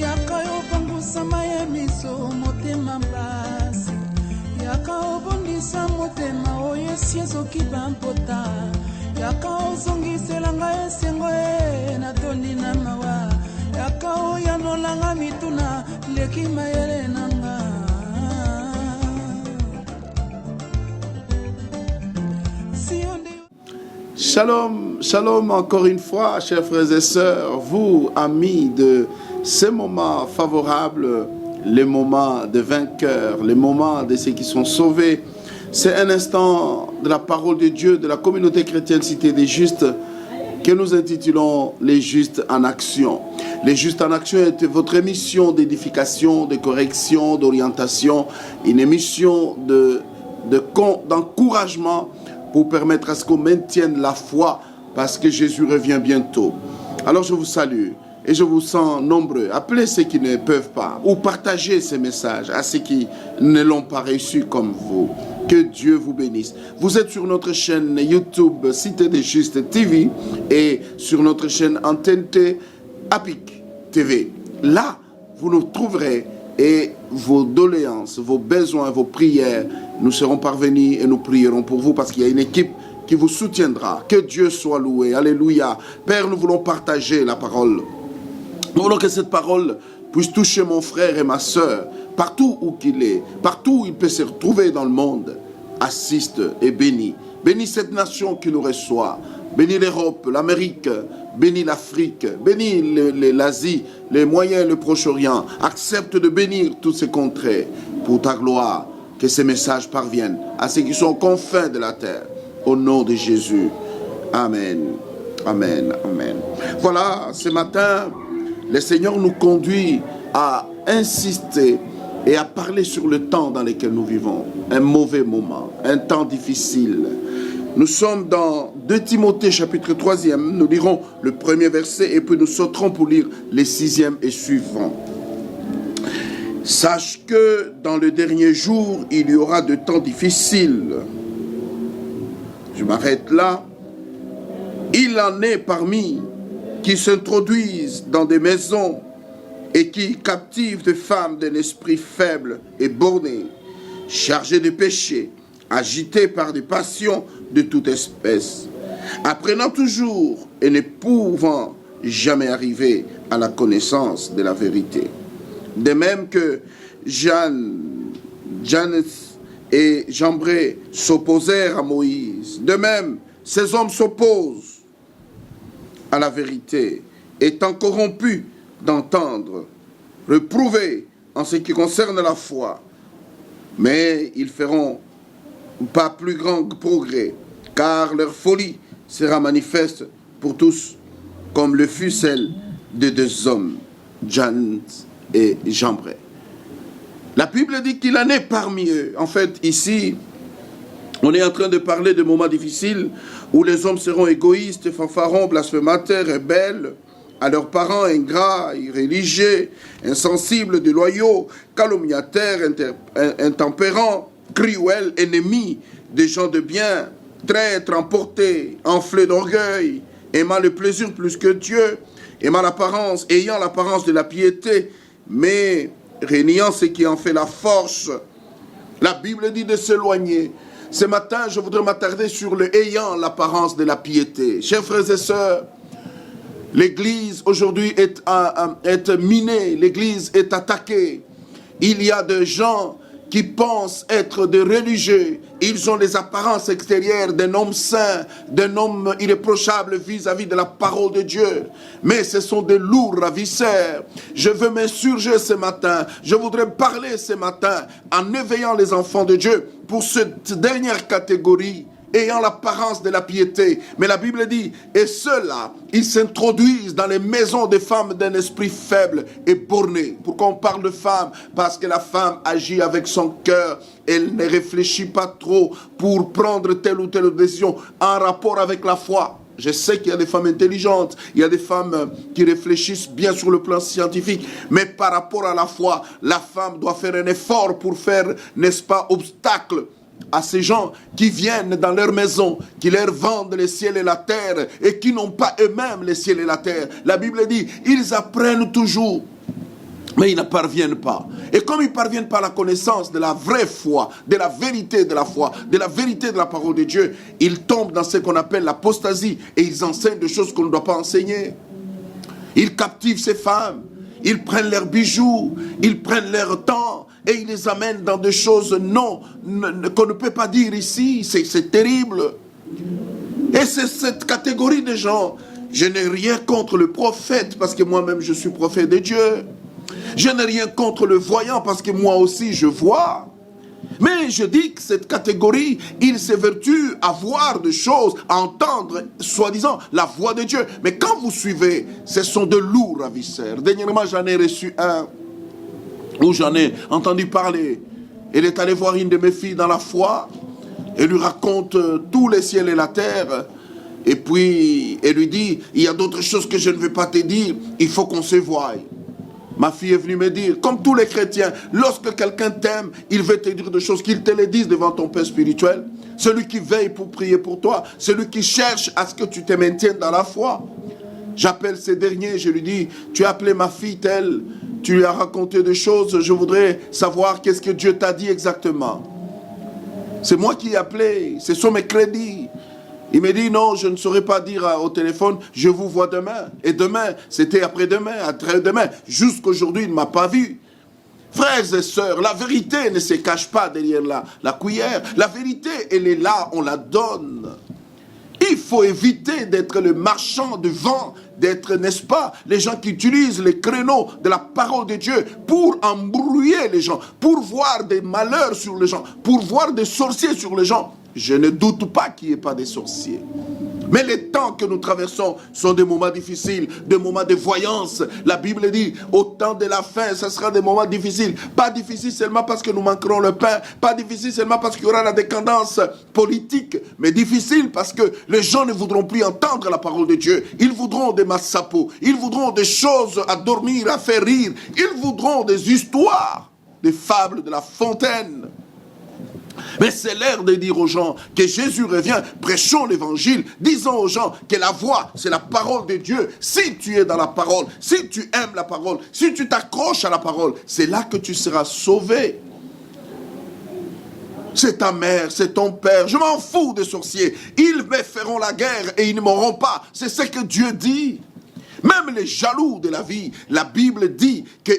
Yaka obangusama ya miso motema mpasi. Yaka obondisa motema oyo esi ezoki bampota. Yaka ozongisela ngai esengo natondi na mawa. Yaka oyanolanga mituna leki mayele nanga. Shalom, shalom encore une fois, chers frères et sœurs, vous, amis de ces moments favorables, les moments de vainqueurs, les moments de ceux qui sont sauvés. C'est un instant de la parole de Dieu, de la communauté chrétienne Cité des Justes, que nous intitulons Les Justes en Action. Les Justes en Action est votre émission d'édification, de correction, d'orientation, une émission d'encouragement pour permettre à ce qu'on maintienne la foi parce que Jésus revient bientôt. Alors je vous salue et je vous sens nombreux. Appelez ceux qui ne peuvent pas ou partagez ces messages à ceux qui ne l'ont pas reçu comme vous. Que Dieu vous bénisse. Vous êtes sur notre chaîne YouTube Cité des Justes TV et sur notre chaîne Antenne Apic TV. Là, vous nous trouverez et vos doléances, vos besoins, vos prières, nous serons parvenus et nous prierons pour vous parce qu'il y a une équipe qui vous soutiendra. Que Dieu soit loué. Alléluia. Père, nous voulons partager la parole. Nous voulons que cette parole puisse toucher mon frère et ma soeur, partout où qu'il est, partout où il peut se retrouver dans le monde. Assiste et bénis. Bénis cette nation qui nous reçoit. Bénis l'Europe, l'Amérique, bénis l'Afrique, bénis l'Asie, les Moyens, le Proche-Orient. Accepte de bénir tous ces contrées pour ta gloire. Que ces messages parviennent à ceux qui sont aux confins de la terre. Au nom de Jésus. Amen. Amen. Amen. Voilà, ce matin, le Seigneur nous conduit à insister et à parler sur le temps dans lequel nous vivons. Un mauvais moment, un temps difficile. Nous sommes dans 2 Timothée chapitre 3e. Nous lirons le premier verset et puis nous sauterons pour lire les 6e et suivants. Sache que dans le dernier jour, il y aura de temps difficiles. Je m'arrête là. Il en est parmi qui s'introduisent dans des maisons et qui captivent des femmes d'un esprit faible et borné, chargées de péché, agitées par des passions de toute espèce, apprenant toujours et ne pouvant jamais arriver à la connaissance de la vérité. De même que Jannes et Jambré s'opposèrent à Moïse, de même ces hommes s'opposent à la vérité, étant corrompus d'entendre, reprouvés en ce qui concerne la foi, mais ils feront pas plus grand progrès, car leur folie sera manifeste pour tous, comme le fut celle de 2 hommes, Jannes et Jambré. La Bible dit qu'il en est parmi eux. En fait, ici, on est en train de parler de moments difficiles où les hommes seront égoïstes, fanfarons, blasphémateurs, rebelles, à leurs parents ingrats, irréligieux, insensibles, déloyaux, calomniateurs, intempérants, cruels, ennemis des gens de bien, traîtres, emportés, enflés d'orgueil, aimant le plaisir plus que Dieu, ayant l'apparence de la piété, mais réniant ce qui en fait la force. La Bible dit de s'éloigner. Ce matin, je voudrais m'attarder sur le ayant l'apparence de la piété. Chers frères et sœurs, l'Église aujourd'hui est minée, l'Église est attaquée. Il y a des gens qui pensent être des religieux. Ils ont les apparences extérieures d'un homme saint, d'un homme irréprochable vis-à-vis de la parole de Dieu. Mais ce sont des lourds ravisseurs. Je veux m'insurger ce matin. Je voudrais parler ce matin en éveillant les enfants de Dieu pour cette dernière catégorie, ayant l'apparence de la piété. Mais la Bible dit, et ceux-là, ils s'introduisent dans les maisons des femmes d'un esprit faible et borné. Pourquoi on parle de femme? Parce que la femme agit avec son cœur. Elle ne réfléchit pas trop pour prendre telle ou telle décision en rapport avec la foi. Je sais qu'il y a des femmes intelligentes, il y a des femmes qui réfléchissent bien sur le plan scientifique, mais par rapport à la foi, la femme doit faire un effort pour faire, n'est-ce pas, obstacle à ces gens qui viennent dans leur maison, qui leur vendent le ciel et la terre et qui n'ont pas eux-mêmes le ciel et la terre. La Bible dit, ils apprennent toujours Mais ils ne parviennent pas. Et comme ils ne parviennent pas à la connaissance de la vraie foi, de la vérité de la foi, de la vérité de la parole de Dieu, ils tombent dans ce qu'on appelle l'apostasie et ils enseignent des choses qu'on ne doit pas enseigner. Ils captivent ces femmes, ils prennent leurs bijoux, ils prennent leur temps et ils les amènent dans des choses qu'on ne peut pas dire ici. C'est terrible. Et c'est cette catégorie de gens. Je n'ai rien contre le prophète parce que moi-même je suis prophète de Dieu. Je n'ai rien contre le voyant parce que moi aussi je vois. Mais je dis que cette catégorie, il s'évertue à voir des choses, à entendre, soi-disant, la voix de Dieu. Mais quand vous suivez, ce sont de lourds ravisseurs. Dernièrement, j'en ai reçu un, où j'en ai entendu parler. Il est allé voir une de mes filles dans la foi, et lui raconte tous les ciels et la terre. Et puis, elle lui dit, il y a d'autres choses que je ne vais pas te dire, il faut qu'on se voie. Ma fille est venue me dire, comme tous les chrétiens, lorsque quelqu'un t'aime, il veut te dire des choses, qu'il te les dise devant ton Père spirituel. Celui qui veille pour prier pour toi, celui qui cherche à ce que tu te maintiennes dans la foi. J'appelle ces derniers, je lui dis, tu as appelé ma fille telle, tu lui as raconté des choses, je voudrais savoir qu'est-ce que Dieu t'a dit exactement. C'est moi qui ai appelé, ce sont mes crédits. Il me dit, non, je ne saurais pas dire au téléphone, je vous vois demain. Et demain, c'était après-demain, après-demain. Jusqu'aujourd'hui, il ne m'a pas vu. Frères et sœurs, la vérité ne se cache pas derrière la cuillère. La vérité, elle est là, on la donne. Il faut éviter d'être le marchand de vent, d'être, n'est-ce pas, les gens qui utilisent les créneaux de la parole de Dieu pour embrouiller les gens, pour voir des malheurs sur les gens, pour voir des sorciers sur les gens. Je ne doute pas qu'il n'y ait pas des sorciers. Mais les temps que nous traversons sont des moments difficiles, des moments de voyance. La Bible dit, au temps de la fin, ce sera des moments difficiles. Pas difficiles seulement parce que nous manquerons le pain, pas difficiles seulement parce qu'il y aura la décadence politique, mais difficiles parce que les gens ne voudront plus entendre la parole de Dieu. Ils voudront des massapos, ils voudront des choses à dormir, à faire rire. Ils voudront des histoires, des fables de La Fontaine. Mais c'est l'heure de dire aux gens que Jésus revient, prêchons l'évangile, disons aux gens que la voix, c'est la parole de Dieu. Si tu es dans la parole, si tu aimes la parole, si tu t'accroches à la parole, c'est là que tu seras sauvé. C'est ta mère, c'est ton père, je m'en fous des sorciers. Ils me feront la guerre et ils ne m'auront pas. C'est ce que Dieu dit. Même les jaloux de la vie, la Bible dit que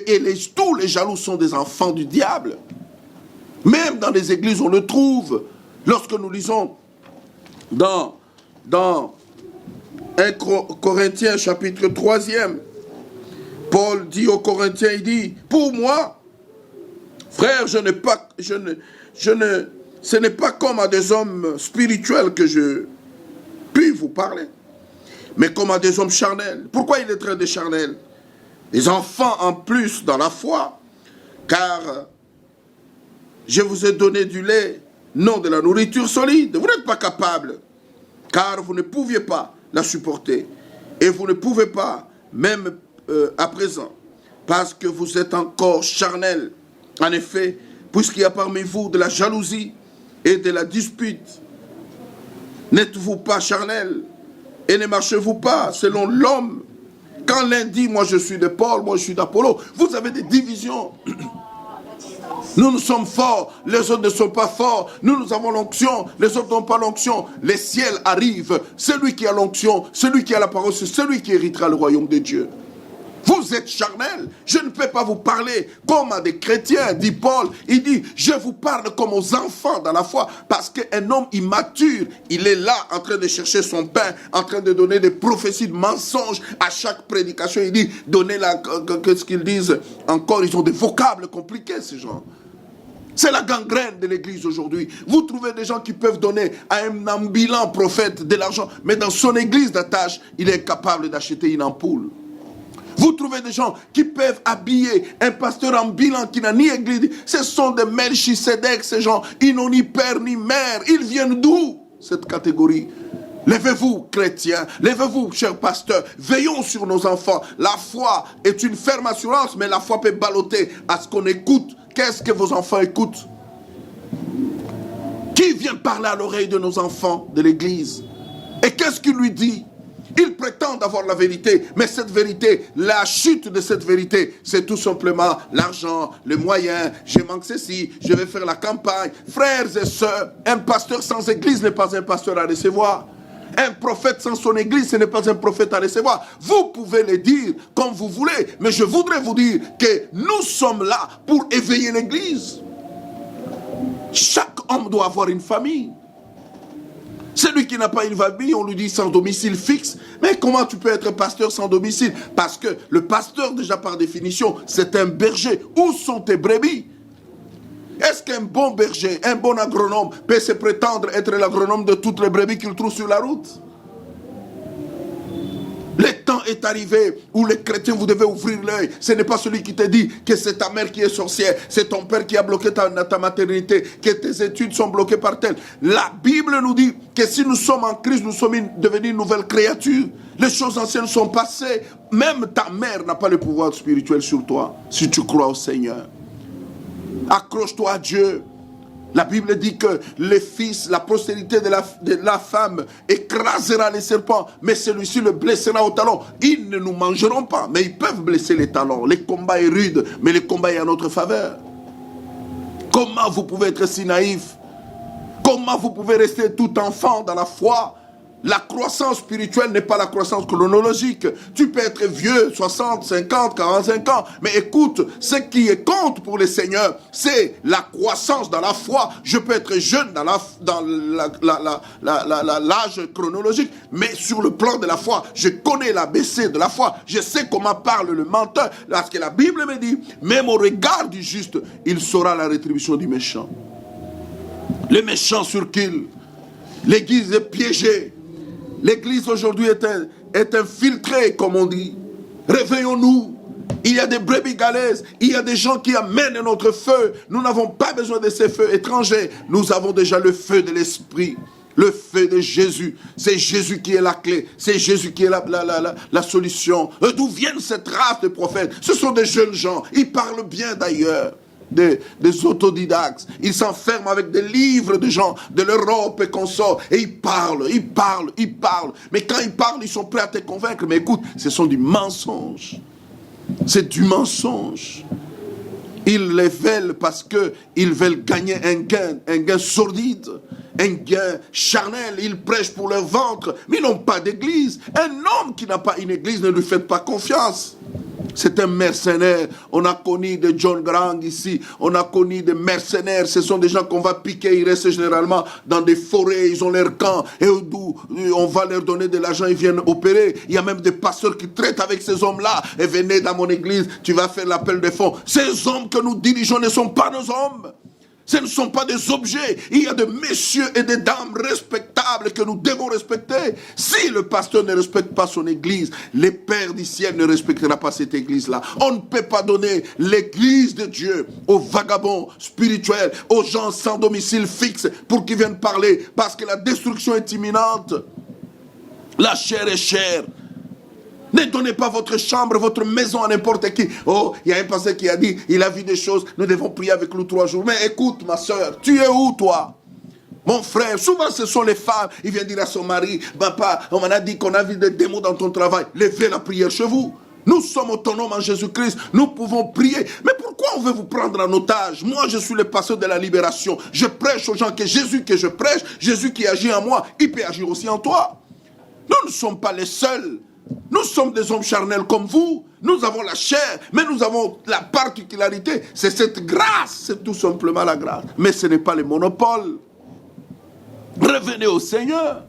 tous les jaloux sont des enfants du diable. Même dans les églises, on le trouve. Lorsque nous lisons dans 1 Corinthiens chapitre 3e, Paul dit aux Corinthiens, il dit, pour moi, frère, ce n'est pas comme à des hommes spirituels que je puis vous parler, mais comme à des hommes charnels. Pourquoi il est traité de charnels? Des enfants en plus dans la foi, car je vous ai donné du lait, non de la nourriture solide. Vous n'êtes pas capable, car vous ne pouviez pas la supporter. Et vous ne pouvez pas, même à présent, parce que vous êtes encore charnel. En effet, puisqu'il y a parmi vous de la jalousie et de la dispute, n'êtes-vous pas charnel et ne marchez-vous pas selon l'homme? Quand l'un dit, moi je suis de Paul, moi je suis d'Apollo, vous avez des divisions. Nous sommes forts, les autres ne sont pas forts. Nous avons l'onction, les autres n'ont pas l'onction. Les ciels arrivent. Celui qui a l'onction, celui qui a la parole, c'est celui qui héritera le royaume de Dieu. Vous êtes charnel. Je ne peux pas vous parler comme à des chrétiens, dit Paul. Il dit, je vous parle comme aux enfants dans la foi. Parce qu'un homme immature, il est là en train de chercher son pain, en train de donner des prophéties de mensonges à chaque prédication. Il dit, qu'est-ce qu'ils disent encore? Ils ont des vocables compliqués, ces gens. C'est la gangrène de l'église aujourd'hui. Vous trouvez des gens qui peuvent donner à un ambulant prophète de l'argent, mais dans son église d'attache, il est capable d'acheter une ampoule. Vous trouvez des gens qui peuvent habiller un pasteur ambulant qui n'a ni église. Ce sont des Melchisedec, ces gens. Ils n'ont ni père ni mère. Ils viennent d'où, cette catégorie? Levez-vous, chrétiens, levez-vous, chers pasteurs, veillons sur nos enfants. La foi est une ferme assurance, mais la foi peut balloter à ce qu'on écoute. Qu'est-ce que vos enfants écoutent? Qui vient parler à l'oreille de nos enfants de l'église? Et qu'est-ce qu'il lui dit? Ils prétendent avoir la vérité, mais cette vérité, la chute de cette vérité, c'est tout simplement l'argent, les moyens. Je manque ceci, je vais faire la campagne. Frères et sœurs, un pasteur sans église n'est pas un pasteur à recevoir. Un prophète sans son église, ce n'est pas un prophète à recevoir. Vous pouvez le dire comme vous voulez, mais je voudrais vous dire que nous sommes là pour éveiller l'église. Chaque homme doit avoir une famille. Celui qui n'a pas une famille, on lui dit sans domicile fixe. Mais comment tu peux être pasteur sans domicile? Parce que le pasteur, déjà par définition, c'est un berger. Où sont tes brebis? Est-ce qu'un bon berger, un bon agronome peut se prétendre être l'agronome de toutes les brebis qu'il trouve sur la route? Le temps est arrivé où les chrétiens, vous devez ouvrir l'œil. Ce n'est pas celui qui te dit que c'est ta mère qui est sorcière, c'est ton père qui a bloqué ta maternité, que tes études sont bloquées par tel. La Bible nous dit que si nous sommes en Christ, nous sommes devenus une nouvelle créature. Les choses anciennes sont passées. Même ta mère n'a pas le pouvoir spirituel sur toi, si tu crois au Seigneur. Accroche-toi à Dieu. La Bible dit que les fils, la postérité de la femme écrasera les serpents, mais celui-ci le blessera au talon. Ils ne nous mangeront pas, mais ils peuvent blesser les talons. Le combat est rude, mais le combat est en notre faveur. Comment vous pouvez être si naïf? Comment vous pouvez rester tout enfant dans la foi? La croissance spirituelle n'est pas la croissance chronologique. Tu peux être vieux, 60, 50, 45 ans. Mais écoute, ce qui compte pour les seigneurs, c'est la croissance dans la foi. Je peux être jeune dans l'âge chronologique, mais sur le plan de la foi, je connais l'ABC de la foi. Je sais comment parle le menteur. Parce que la Bible me dit, même au regard du juste, il saura la rétribution du méchant. Le méchant sur qui l'église est piégée. L'église aujourd'hui est infiltrée, comme on dit. Réveillons-nous. Il y a des brebis galaises. Il y a des gens qui amènent notre feu. Nous n'avons pas besoin de ces feux étrangers. Nous avons déjà le feu de l'Esprit. Le feu de Jésus. C'est Jésus qui est la clé. C'est Jésus qui est la solution. D'où viennent cette race de prophètes? Ce sont des jeunes gens. Ils parlent bien d'ailleurs. Des autodidactes. Ils s'enferment avec des livres de gens de l'Europe et consorts. Et ils parlent. Mais quand ils parlent, ils sont prêts à te convaincre. Mais écoute, ce sont du mensonge. C'est du mensonge. Ils les veulent parce qu'ils veulent gagner un gain sordide, un gain charnel. Ils prêchent pour leur ventre, mais ils n'ont pas d'église. Un homme qui n'a pas une église, ne lui faites pas confiance. C'est un mercenaire. On a connu des John Grant ici. On a connu des mercenaires. Ce sont des gens qu'on va piquer. Ils restent généralement dans des forêts. Ils ont leur camp. Et d'où on va leur donner de l'argent. Ils viennent opérer. Il y a même des pasteurs qui traitent avec ces hommes-là. Et venez dans mon église. Tu vas faire l'appel de fonds. Ces hommes que nous dirigeons ne sont pas nos hommes. Ce ne sont pas des objets. Il y a des messieurs et des dames respectables que nous devons respecter. Si le pasteur ne respecte pas son église, le Père du ciel ne respectera pas cette église-là. On ne peut pas donner l'église de Dieu aux vagabonds spirituels, aux gens sans domicile fixe pour qu'ils viennent parler. Parce que la destruction est imminente. La chair est chère. Ne donnez pas votre chambre, votre maison à n'importe qui. Oh, il y a un pasteur qui a dit, il a vu des choses, nous devons prier avec nous 3 jours. Mais écoute, ma soeur, tu es où, toi? Mon frère, souvent ce sont les femmes, il vient dire à son mari, papa, on m'a dit qu'on a vu des démons dans ton travail. Levez la prière chez vous. Nous sommes autonomes en Jésus-Christ, nous pouvons prier. Mais pourquoi on veut vous prendre en otage? Moi, je suis le pasteur de la libération. Je prêche aux gens que Jésus que je prêche, Jésus qui agit en moi, il peut agir aussi en toi. Nous ne sommes pas les seuls. Nous sommes des hommes charnels comme vous. Nous avons la chair, mais nous avons la particularité. C'est cette grâce, c'est tout simplement la grâce. Mais ce n'est pas le monopole. Revenez au Seigneur.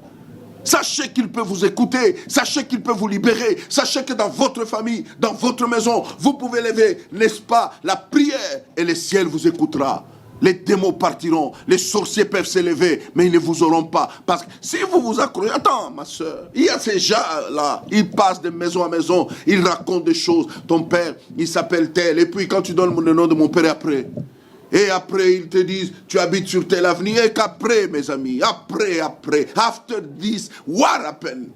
Sachez qu'il peut vous écouter. Sachez qu'il peut vous libérer. Sachez que dans votre famille, dans votre maison, vous pouvez lever, n'est-ce pas, la prière et le ciel vous écoutera. Les démons partiront, les sorciers peuvent s'élever, mais ils ne vous auront pas. Parce que si vous vous accroyez, attends ma soeur, il y a ces gens-là, ils passent de maison à maison, ils racontent des choses. Ton père, il s'appelle tel, et puis quand tu donnes le nom de mon père après, et après ils te disent, tu habites sur tel avenue, et qu'après mes amis, après, after this, what happened?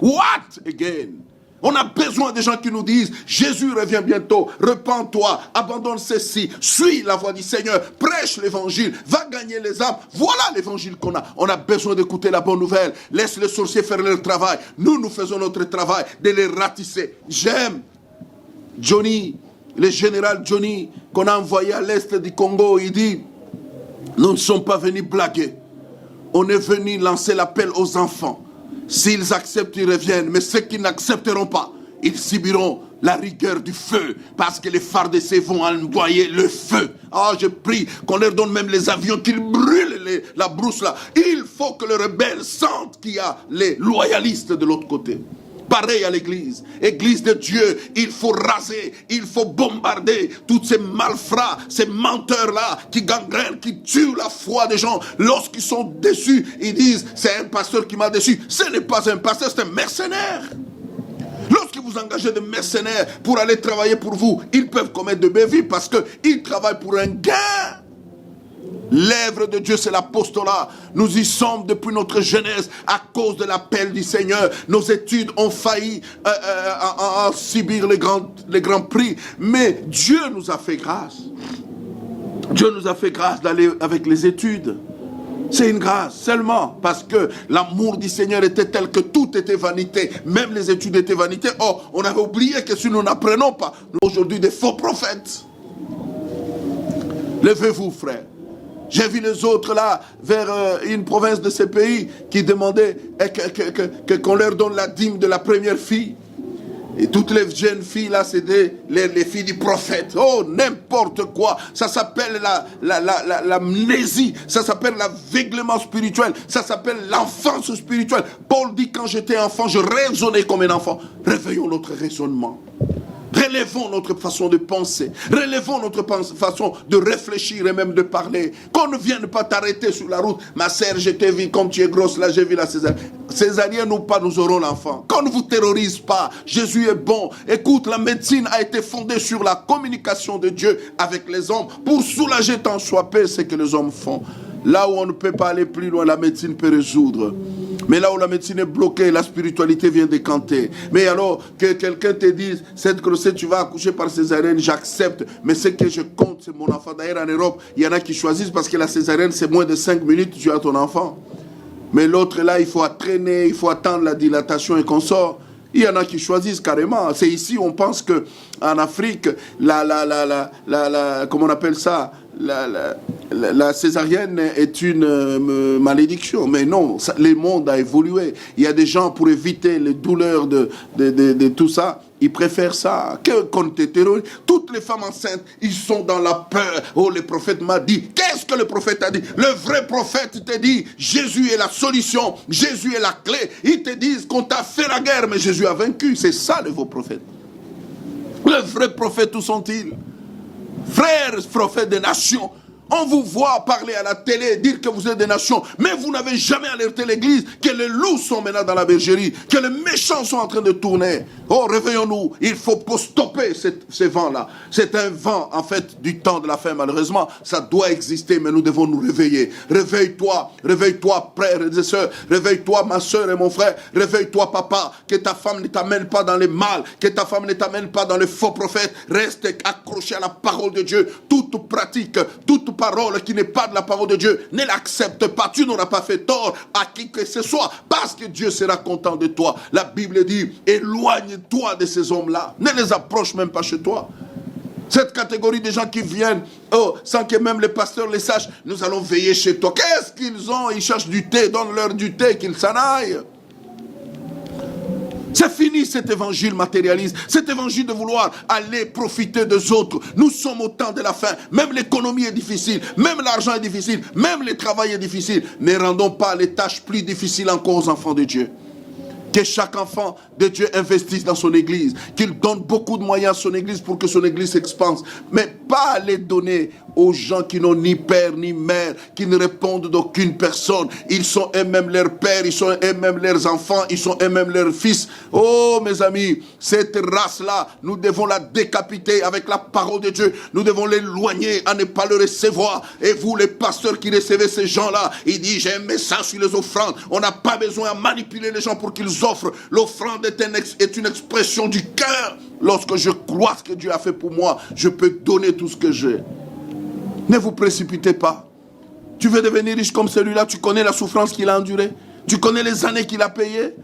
What again? On a besoin des gens qui nous disent, Jésus revient bientôt, repens-toi, abandonne ceci, suis la voie du Seigneur, prêche l'évangile, va gagner les âmes. Voilà l'évangile qu'on a. On a besoin d'écouter la bonne nouvelle. Laisse les sorciers faire leur travail. Nous faisons notre travail de les ratisser. J'aime Johnny, le général Johnny, qu'on a envoyé à l'est du Congo. Il dit, nous ne sommes pas venus blaguer. On est venu lancer l'appel aux enfants. S'ils acceptent, ils reviennent. Mais ceux qui n'accepteront pas, ils subiront la rigueur du feu. Parce que les FARDC vont envoyer le feu. Ah, je prie qu'on leur donne même les avions, qu'ils brûlent la brousse là. Il faut que les rebelles sentent qu'il y a les loyalistes de l'autre côté. Pareil à l'église. Église de Dieu, il faut raser, il faut bombarder tous ces malfrats, ces menteurs-là qui gangrènent, qui tuent la foi des gens. Lorsqu'ils sont déçus, ils disent, c'est un pasteur qui m'a déçu. Ce n'est pas un pasteur, c'est un mercenaire. Lorsque vous engagez des mercenaires pour aller travailler pour vous, ils peuvent commettre de bévues parce qu'ils travaillent pour un gain. L'œuvre de Dieu, c'est l'apostolat. Nous y sommes depuis notre jeunesse à cause de l'appel du Seigneur. Nos études ont failli en subir les grands prix. Mais Dieu nous a fait grâce. Dieu nous a fait grâce d'aller avec les études. C'est une grâce seulement parce que l'amour du Seigneur était tel que tout était vanité. Même les études étaient vanité. Oh, on avait oublié que si nous n'apprenons pas, nous sommes aujourd'hui des faux prophètes. Levez-vous, frères. J'ai vu les autres là, vers une province de ces pays, qui demandaient qu'on leur donne la dîme de la première fille. Et toutes les jeunes filles là, c'était les filles du prophète. Oh, n'importe quoi. Ça s'appelle l'amnésie. Ça s'appelle l'aveuglement spirituel. Ça s'appelle l'enfance spirituelle. Paul dit, quand j'étais enfant, je raisonnais comme un enfant. Réveillons notre raisonnement. Relevons notre façon de penser. Relevons notre façon de réfléchir et même de parler. Qu'on ne vienne pas t'arrêter sur la route. Ma sœur, je t'ai vu comme tu es grosse. Là, j'ai vu la césarienne. Césarienne ou pas, nous aurons l'enfant. Qu'on ne vous terrorise pas. Jésus est bon. Écoute, la médecine a été fondée sur la communication de Dieu avec les hommes pour soulager tant soit peu ce que les hommes font. Là où on ne peut pas aller plus loin, la médecine peut résoudre. Mais là où la médecine est bloquée, la spiritualité vient décanter. Mais alors, que quelqu'un te dise, cette grossesse, tu vas accoucher par césarienne, j'accepte. Mais ce que je compte, c'est mon enfant. D'ailleurs, en Europe, il y en a qui choisissent parce que la césarienne, c'est moins de 5 minutes, tu as ton enfant. Mais l'autre, là, il faut traîner, il faut attendre la dilatation et qu'on sort. Il y en a qui choisissent carrément. C'est ici, on pense qu'en Afrique, comment on appelle ça, la césarienne est une malédiction. Mais non, le monde a évolué. Il y a des gens, pour éviter les douleurs de tout ça, ils préfèrent ça. Qu'on te terrorise. Toutes les femmes enceintes, ils sont dans la peur. Oh, le prophète m'a dit. Qu'est-ce que le prophète a dit? Le vrai prophète te dit, Jésus est la solution. Jésus est la clé. Ils te disent qu'on t'a fait la guerre, mais Jésus a vaincu. C'est ça le vrai prophète. Le vrai prophète, où sont-ils? Frères, prophètes des nations, on vous voit parler à la télé, dire que vous êtes des nations, mais vous n'avez jamais alerté l'église que les loups sont maintenant dans la bergerie, que les méchants sont en train de tourner. Oh, réveillons-nous, il faut stopper ce vent-là. C'est un vent, en fait, du temps de la fin, malheureusement. Ça doit exister, mais nous devons nous réveiller. Réveille-toi, frères et sœurs. Réveille-toi, ma soeur et mon frère. Réveille-toi, papa, que ta femme ne t'amène pas dans les mal, que ta femme ne t'amène pas dans les faux prophètes. Reste accroché à la parole de Dieu. Toute pratique, toute parole qui n'est pas de la parole de Dieu, ne l'accepte pas. Tu n'auras pas fait tort à qui que ce soit, parce que Dieu sera content de toi. La Bible dit, éloigne-toi de ces hommes-là. Ne les approche même pas chez toi. Cette catégorie de gens qui viennent, sans que même les pasteurs les sachent, nous allons veiller chez toi. Qu'est-ce qu'ils ont? Ils cherchent du thé, donne-leur du thé, qu'ils s'en aillent. C'est fini cet évangile matérialiste, cet évangile de vouloir aller profiter des autres. Nous sommes au temps de la fin. Même l'économie est difficile, même l'argent est difficile, même le travail est difficile. Ne rendons pas les tâches plus difficiles encore aux enfants de Dieu. Que chaque enfant de Dieu investisse dans son église, qu'il donne beaucoup de moyens à son église pour que son église s'expanse, mais pas les donner aux gens qui n'ont ni père ni mère, qui ne répondent d'aucune personne. Ils sont eux-mêmes leurs pères, ils sont eux-mêmes leurs enfants, ils sont eux-mêmes leurs fils. Oh mes amis, cette race-là, nous devons la décapiter avec la parole de Dieu. Nous devons l'éloigner à ne pas le recevoir. Et vous les pasteurs qui recevez ces gens-là, ils disent j'ai un message sur les offrandes. On n'a pas besoin de manipuler les gens pour qu'ils offres. L'offrande est une expression du cœur. Lorsque je crois ce que Dieu a fait pour moi, je peux donner tout ce que j'ai. Ne vous précipitez pas. Tu veux devenir riche comme celui-là, tu connais la souffrance qu'il a endurée, tu connais les années qu'il a payées.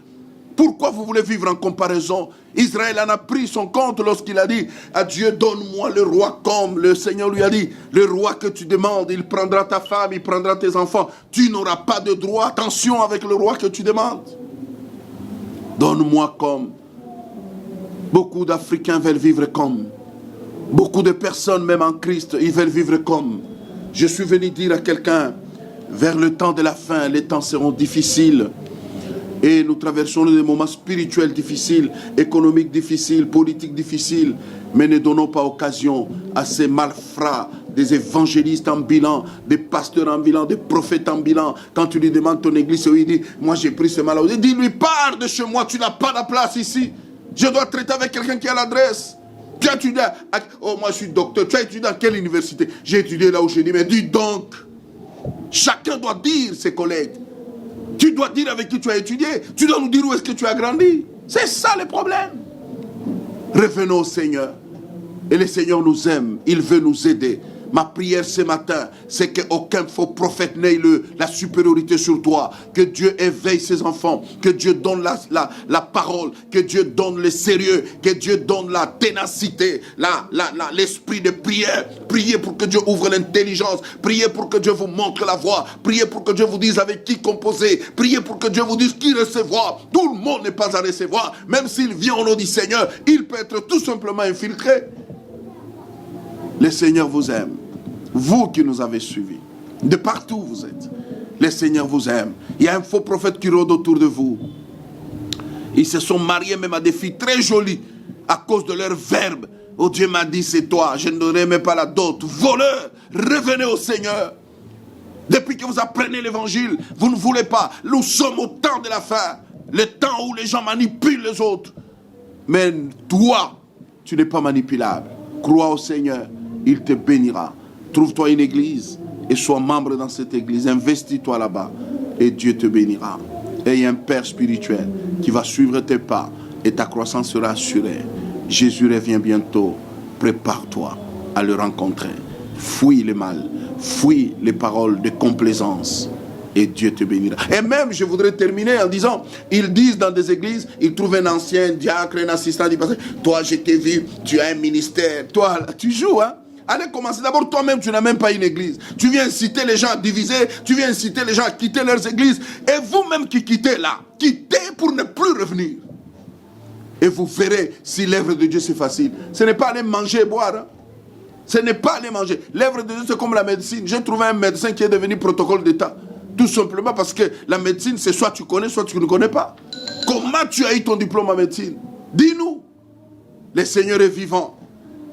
Pourquoi vous voulez vivre en comparaison? Israël en a pris son compte lorsqu'il a dit à Dieu, donne-moi le roi comme le Seigneur lui a dit, le roi que tu demandes, il prendra ta femme, il prendra tes enfants. Tu n'auras pas de droit. Attention avec le roi que tu demandes. Donne-moi comme. Beaucoup d'Africains veulent vivre comme. Beaucoup de personnes, même en Christ, ils veulent vivre comme. Je suis venu dire à quelqu'un, vers le temps de la fin, les temps seront difficiles. Et nous traversons des moments spirituels difficiles, économiques difficiles, politiques difficiles. Mais ne donnons pas occasion à ces malfrats, des évangélistes en bilan, des pasteurs en bilan, des prophètes en bilan. Quand tu lui demandes ton église, il dit, moi j'ai pris ce mal. Dis-lui, pars de chez moi, tu n'as pas la place ici. Je dois traiter avec quelqu'un qui a l'adresse. Tu as étudié, oh moi je suis docteur, tu as étudié dans quelle université? J'ai étudié là où je dis, mais dis donc, chacun doit dire ses collègues. Tu dois dire avec qui tu as étudié. Tu dois nous dire où est-ce que tu as grandi. C'est ça le problème. Revenons au Seigneur. Et le Seigneur nous aime. Il veut nous aider. Ma prière ce matin, c'est qu'aucun faux prophète n'ait la supériorité sur toi. Que Dieu éveille ses enfants. Que Dieu donne la parole. Que Dieu donne le sérieux. Que Dieu donne la ténacité. L'esprit de prière. Priez pour que Dieu ouvre l'intelligence. Priez pour que Dieu vous montre la voie. Priez pour que Dieu vous dise avec qui composer. Priez pour que Dieu vous dise qui recevoir. Tout le monde n'est pas à recevoir. Même s'il vient au nom du Seigneur, il peut être tout simplement infiltré. Le Seigneur vous aime. Vous qui nous avez suivis, de partout où vous êtes, le Seigneur vous aime. Il y a un faux prophète qui rôde autour de vous. Ils se sont mariés même à des filles très jolies à cause de leur verbe. Oh Dieu m'a dit c'est toi, je ne donnerai même pas la dot. Voleurs, revenez au Seigneur. Depuis que vous apprenez l'évangile, vous ne voulez pas. Nous sommes au temps de la fin. Le temps où les gens manipulent les autres. Mais toi, tu n'es pas manipulable. Crois au Seigneur, il te bénira. Trouve-toi une église et sois membre dans cette église. Investis-toi là-bas et Dieu te bénira. Et il y a un Père spirituel qui va suivre tes pas et ta croissance sera assurée. Jésus revient bientôt. Prépare-toi à le rencontrer. Fuis le mal. Fuis les paroles de complaisance et Dieu te bénira. Et même, je voudrais terminer en disant, ils disent dans des églises, ils trouvent un ancien diacre, un assistant du pasteur. Toi, je t'ai vu, tu as un ministère. Toi, tu joues, hein? Allez commencer. D'abord, toi-même, tu n'as même pas une église. Tu viens inciter les gens à diviser. Tu viens inciter les gens à quitter leurs églises. Et vous-même qui quittez là, quittez pour ne plus revenir. Et vous verrez si l'œuvre de Dieu c'est facile. Ce n'est pas aller manger et boire. Hein? Ce n'est pas aller manger. L'œuvre de Dieu c'est comme la médecine. J'ai trouvé un médecin qui est devenu protocole d'État. Tout simplement parce que la médecine, c'est soit tu connais, soit tu ne connais pas. Comment tu as eu ton diplôme en médecine? Dis-nous. Le Seigneur est vivant.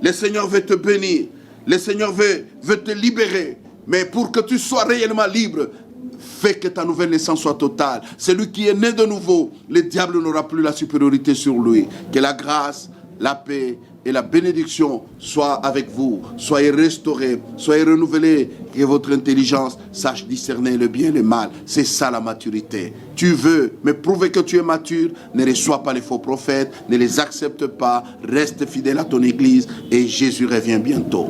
Le Seigneur veut te bénir. Le Seigneur veut te libérer. Mais pour que tu sois réellement libre, fais que ta nouvelle naissance soit totale. Celui qui est né de nouveau, le diable n'aura plus la supériorité sur lui. Que la grâce, la paix et la bénédiction soient avec vous. Soyez restaurés, soyez renouvelés. Que votre intelligence sache discerner le bien et le mal. C'est ça la maturité. Tu veux me prouver que tu es mature, ne reçois pas les faux prophètes, ne les accepte pas, reste fidèle à ton église et Jésus revient bientôt.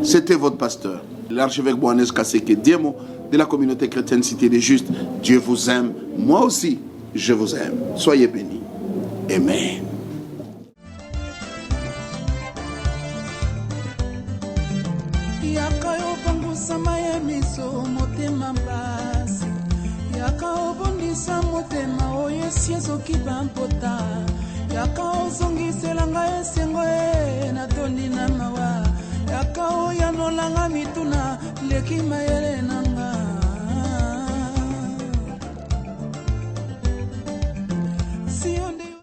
C'était votre pasteur, l'archevêque Boanes Kaseke Diemo de la communauté chrétienne Cité des Justes. Dieu vous aime, moi aussi, je vous aime. Soyez bénis. Amen. Yaka ozongisela ngai esengo natoni na mawa. Yaka oyanola nga mituna leki mayele na